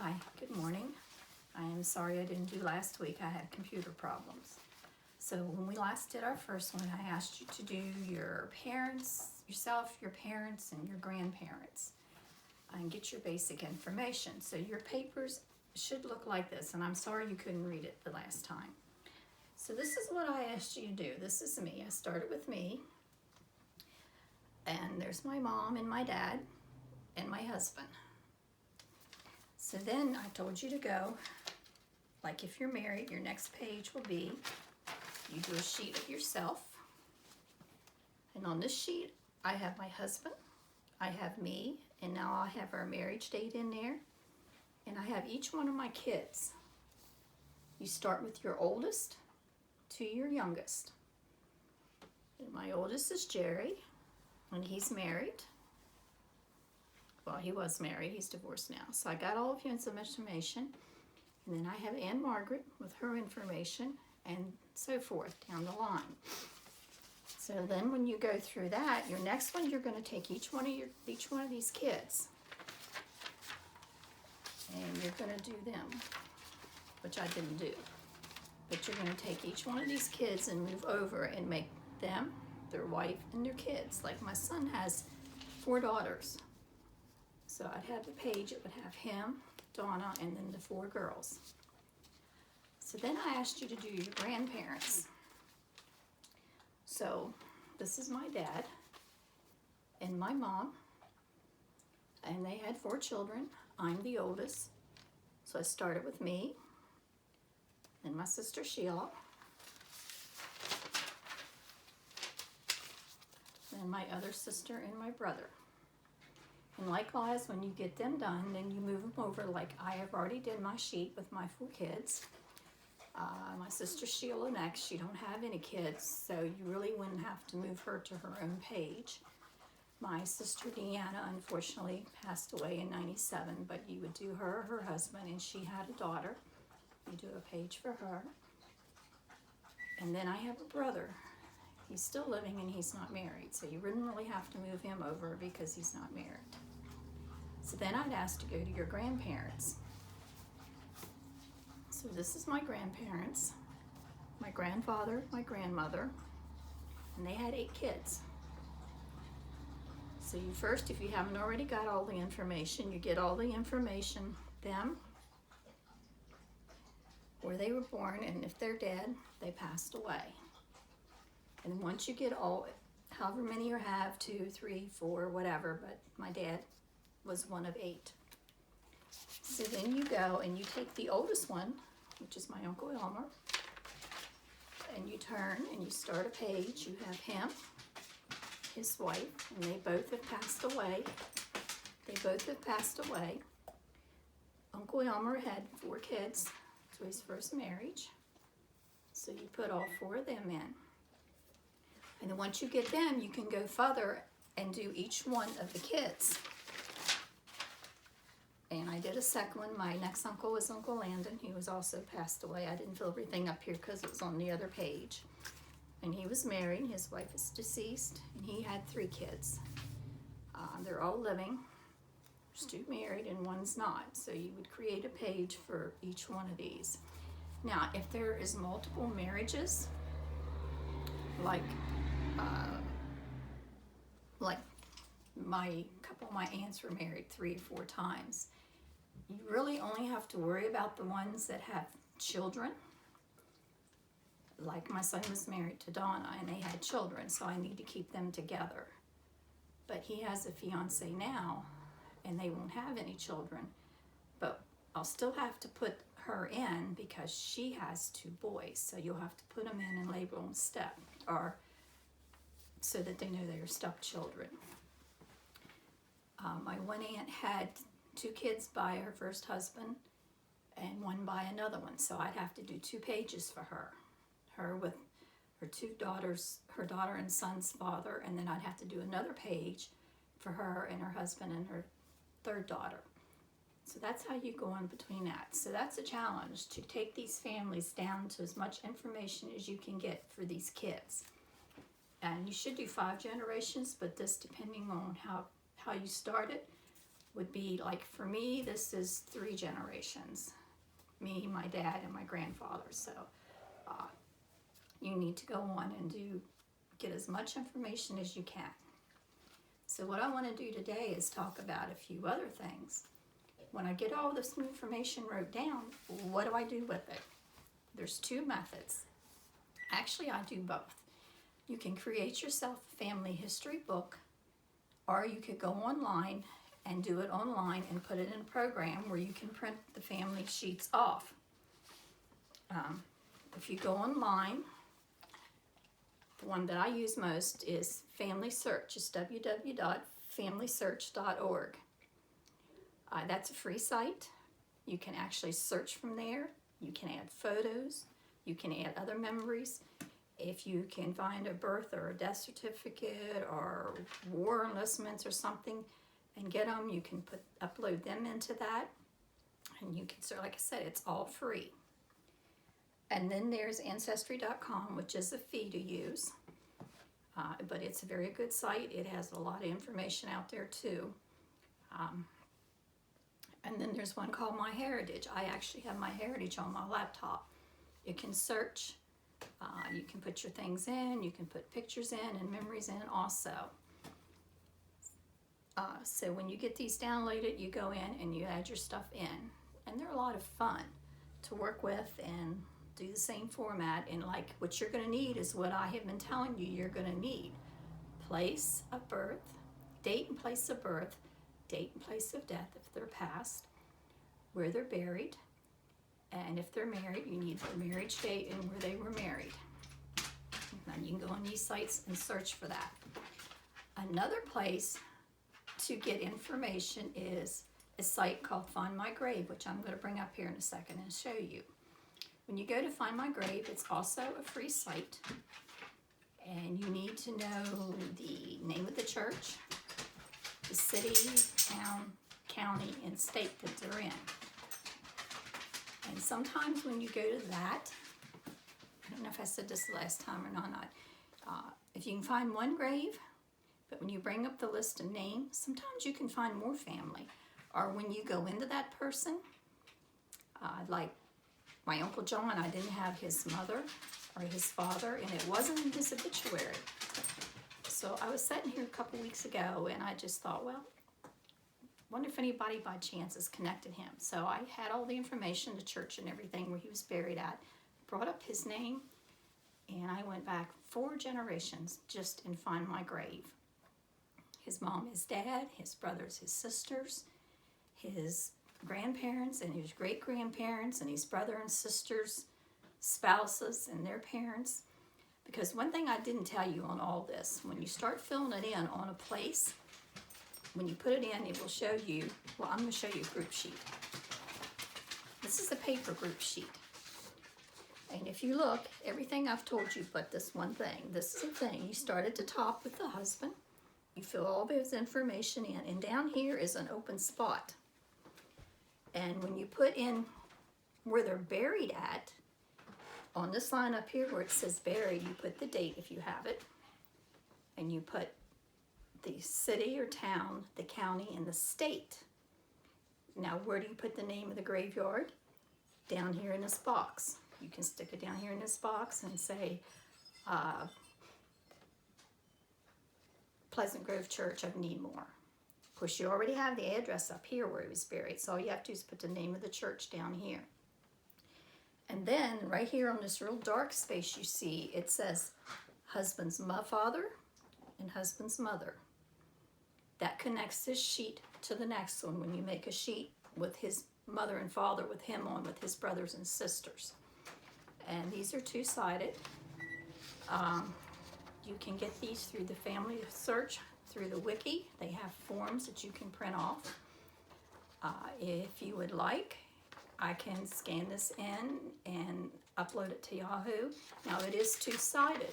Hi, good morning. I am sorry I didn't do last week. I had computer problems. So when we last did our first one, I asked you to do your parents, yourself, your parents, and your grandparents, and get your basic information. So your papers should look like this, and I'm sorry you couldn't read it the last time. So this is what I asked you to do. This is me. I started with me, and there's my mom and my dad and my husband. So then I told you to go, like if you're married, your next page will be, you do a sheet of yourself. And on this sheet, I have my husband, I have me, and now I have our marriage date in there. And I have each one of my kids. You start with your oldest to your youngest. And my oldest is Jerry, and he's married. Well, he was married, he's divorced now. So I got all of his information. And then I have Ann Margaret with her information and so forth down the line. So then when you go through that, your next one, you're going to take each one of these kids. And you're going to do them, which I didn't do. But you're going to take each one of these kids and move over and make them, their wife, and their kids. Like my son has 4 daughters. So I'd have the page, it would have him, Donna, and then the 4 girls. So then I asked you to do your grandparents. So this is my dad and my mom, and they had 4 children. I'm the oldest. So I started with me, then my sister Sheila, then my other sister and my brother. And likewise, when you get them done, then you move them over like I have already did my sheet with my 4 kids. My sister Sheila next, she don't have any kids, so you really wouldn't have to move her to her own page. My sister Deanna unfortunately passed away in '97, but you would do her husband, and she had a daughter. You do a page for her. And then I have a brother. He's still living and he's not married, so you wouldn't really have to move him over because he's not married. So then I'd ask to go to your grandparents. So this is my grandparents, my grandfather, my grandmother, and they had 8 kids. So you first, if you haven't already got all the information, you get all the information, them, where they were born, and if they're dead, they passed away. And once you get all, however many you have, 2, 3, 4, whatever, but my dad was one of 8. So then you go and you take the oldest one, which is my Uncle Elmer, and you turn and you start a page. You have him, his wife, and they both have passed away. Uncle Elmer had 4 kids to his first marriage. So you put all 4 of them in. And then once you get them, you can go further and do each one of the kids. And I did a second one. My next uncle was Uncle Landon. He was also passed away. I didn't fill everything up here because it was on the other page. And he was married. His wife is deceased. And he had 3 kids. They're all living. There's 2 married and 1's not. So you would create a page for each one of these. Now, if there is multiple marriages, like my couple of my aunts were married 3 or 4 times, you really only have to worry about the ones that have children. Like my son was married to Donna and they had children, so I need to keep them together. But he has a fiance now and they won't have any children, but I'll still have to put her in because she has 2 boys, so you'll have to put them in and label them step, or so that they know they are stepchildren. My one aunt had 2 kids by her first husband and 1 by another one, so I'd have to do 2 pages for her. Her with her 2 daughters, her daughter and son's father, and then I'd have to do another page for her and her husband and her 3rd daughter. So that's how you go in between that. So that's a challenge, to take these families down to as much information as you can get for these kids. And you should do 5 generations, but this, depending on how you start it, would be like, for me, this is 3 generations. Me, my dad, and my grandfather. So you need to go on and get as much information as you can. So what I want to do today is talk about a few other things. When I get all this information wrote down, what do I do with it? There's 2 methods. Actually, I do both. You can create yourself a family history book, or you could go online and do it online and put it in a program where you can print the family sheets off. If you go online, the one that I use most is Family Search. It's www.familysearch.org. That's a free site. You can actually search from there. You can add photos. You can add other memories. If you can find a birth or a death certificate or war enlistments or something and get them, you can upload them into that. And you can, so like I said, it's all free. And then there's Ancestry.com, which is a fee to use. But it's a very good site. It has a lot of information out there too. And then there's one called MyHeritage. I actually have MyHeritage on my laptop. You can search. You can put your things in. You can put pictures in and memories in also. So when you get these downloaded, you go in and you add your stuff in. And they're a lot of fun to work with and do the same format. And like what you're going to need is what I have been telling you you're going to need. Place of birth, date and place of birth, date and place of death if they're passed, where they're buried, and if they're married, you need their marriage date and where they were married. And you can go on these sites and search for that. Another place to get information is a site called Find My Grave, which I'm going to bring up here in a second and show you. When you go to Find My Grave, it's also a free site, and you need to know the name of the church, the city, town, county, and state that they're in. And sometimes when you go to that, I don't know if I said this last time or not, if you can find one grave, but when you bring up the list of names, sometimes you can find more family. Or when you go into that person, like my Uncle John, I didn't have his mother or his father, and it wasn't in his obituary. So I was sitting here a couple weeks ago, and I just thought, well, wonder if anybody by chance has connected him. So I had all the information, the church and everything where he was buried at, brought up his name, and I went back 4 generations just in Find My Grave. His mom, his dad, his brothers, his sisters, his grandparents and his great-grandparents, and his brother and sisters, spouses and their parents. Because one thing I didn't tell you on all this, when you start filling it in on a place, when you put it in, it will show you, well, I'm going to show you a group sheet. This is a paper group sheet. And if you look, everything I've told you but this one thing. This is the thing. You start at the top with the husband. You fill all this information in. And down here is an open spot. And when you put in where they're buried at, on this line up here where it says buried, you put the date if you have it. And you put the city or town, the county, and the state. Now, where do you put the name of the graveyard? Down here in this box. You can stick it down here in this box and say, Pleasant Grove Church of Needmore. Of course, you already have the address up here where he was buried, so all you have to do is put the name of the church down here. And then, right here on this real dark space you see, it says husband's father and husband's mother. That connects this sheet to the next one when you make a sheet with his mother and father with him on, with his brothers and sisters. And these are 2-sided. You can get these through the Family Search, through the wiki. They have forms that you can print off. If you would like, I can scan this in and upload it to Yahoo. Now it is 2-sided.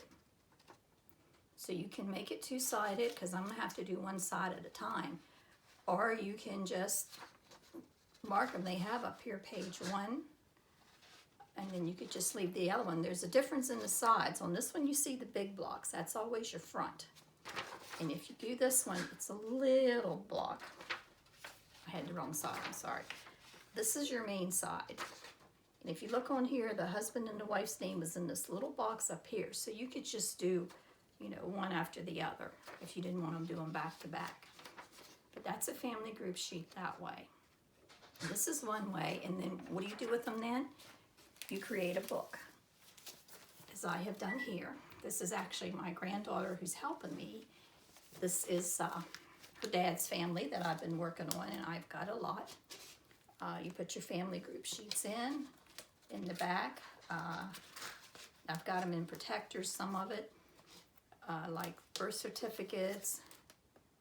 So you can make it 2-sided because I'm going to have to do one side at a time. Or you can just mark them. They have up here page 1. And then you could just leave the other one. There's a difference in the sides. On this one you see the big blocks. That's always your front. And if you do this one, it's a little block. I had the wrong side, I'm sorry. This is your main side. And if you look on here, the husband and the wife's name is in this little box up here. So you could just do, you know, one after the other if you didn't want them doing back to back. But that's a family group sheet that way. This is one way, and then what do you do with them then? You create a book, as I have done here. This is actually my granddaughter who's helping me. This is her dad's family that I've been working on, and I've got a lot. You put your family group sheets in the back. I've got them in protectors, some of it, like birth certificates,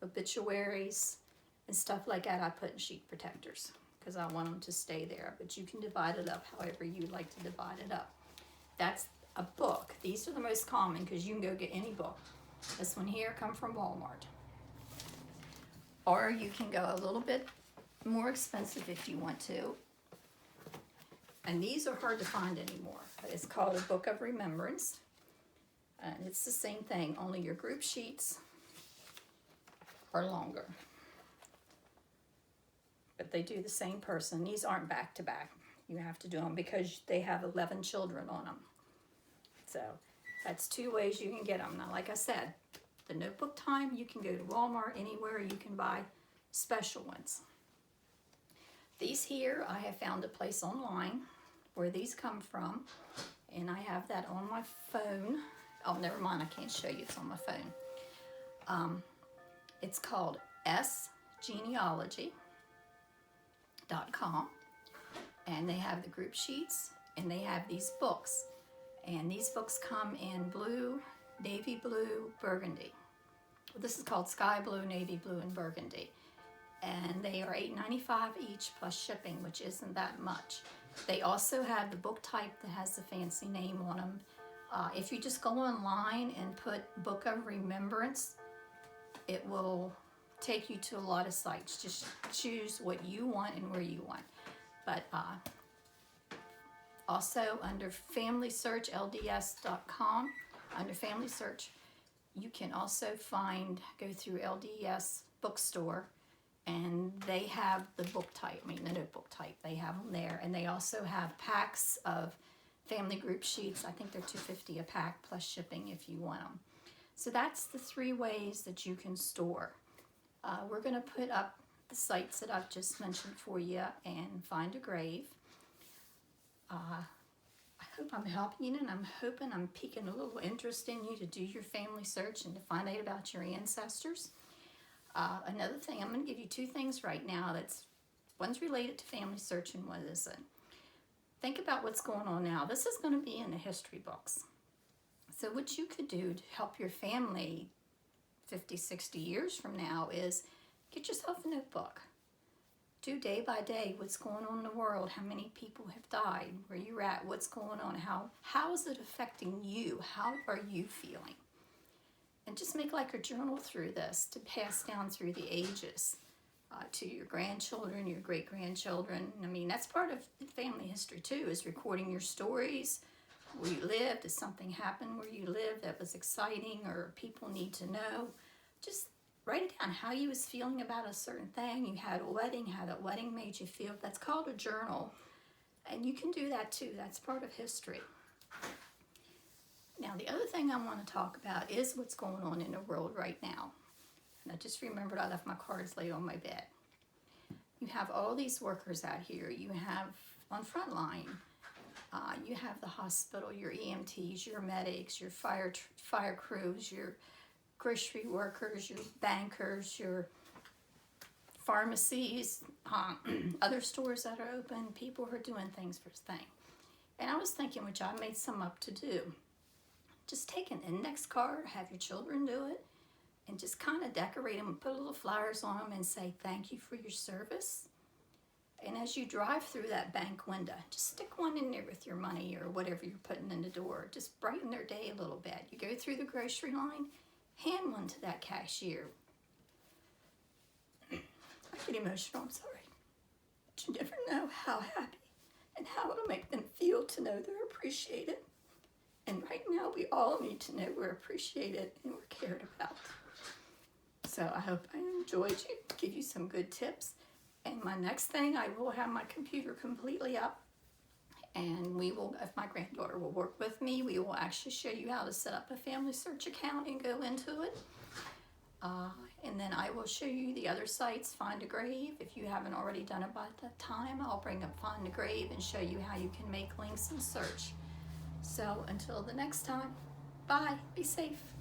obituaries, and stuff like that I put in sheet protectors because I want them to stay there. But you can divide it up however you'd like to divide it up. That's a book. These are the most common because you can go get any book. This one here come from Walmart. Or you can go a little bit more expensive if you want to. And these are hard to find anymore. It's called a Book of Remembrance. And it's the same thing, only your group sheets are longer. But they do the same person. These aren't back to back. You have to do them because they have 11 children on them. So that's two ways you can get them. Now, like I said, the notebook time, you can go to Walmart, anywhere you can buy special ones. These here, I have found a place online where these come from, and I have that on my phone. Oh, never mind, I can't show you, it's on my phone. It's called sgenealogy.com, and they have the group sheets, and they have these books. And these books come in blue, navy blue, burgundy. This is called sky blue, navy blue, and burgundy. And they are $8.95 each plus shipping, which isn't that much. They also have the book type that has the fancy name on them. If you just go online and put Book of Remembrance, it will take you to a lot of sites. Just choose what you want and where you want. But also under Family Search, LDS.com, under Family Search, you can also go through LDS bookstore, and they have the book type, the notebook type, they have them there. And they also have packs of family group sheets. I think they're $2.50 a pack plus shipping if you want them. So that's the three ways that you can store. We're going to put up the sites that I've just mentioned for you and find a grave. I hope I'm helping you, and I'm hoping I'm piquing a little interest in you to do your family search and to find out about your ancestors. Another thing, I'm going to give you two things right now. One's related to family search and one isn't. Think about what's going on now. This is going to be in the history books. So what you could do to help your family 50, 60 years from now is get yourself a notebook. Do day by day what's going on in the world, how many people have died, where you're at, what's going on, how is it affecting you, how are you feeling? And just make like a journal through this to pass down through the ages to your grandchildren, your great-grandchildren. That's part of family history too, is recording your stories, where you lived, did something happen where you lived that was exciting or people need to know. Just write it down, how you was feeling about a certain thing. You had a wedding, how that wedding made you feel. That's called a journal. And you can do that too. That's part of history. Now, the other thing I want to talk about is what's going on in the world right now. And I just remembered I left my cards laid on my bed. You have all these workers out here. You have on Frontline, you have the hospital, your EMTs, your medics, your fire crews, your grocery workers, your bankers, your pharmacies, other stores that are open, people who are doing things for this thing. And I was thinking, which I made some up to do, just take an index card, have your children do it, and just kind of decorate them, put little flyers on them and say, thank you for your service. And as you drive through that bank window, just stick one in there with your money or whatever you're putting in the door. Just brighten their day a little bit. You go through the grocery line, hand one to that cashier. I get emotional, I'm sorry. But you never know how happy and how it'll make them feel to know they're appreciated. And right now, we all need to know we're appreciated and we're cared about. So I hope I enjoyed you, give you some good tips. And my next thing, I will have my computer completely up, and we will, if my granddaughter will work with me, we will actually show you how to set up a Family Search account and go into it. And then I will show you the other sites, Find a Grave. If you haven't already done it by that time, I'll bring up Find a Grave and show you how you can make links and search. So until the next time, bye, be safe.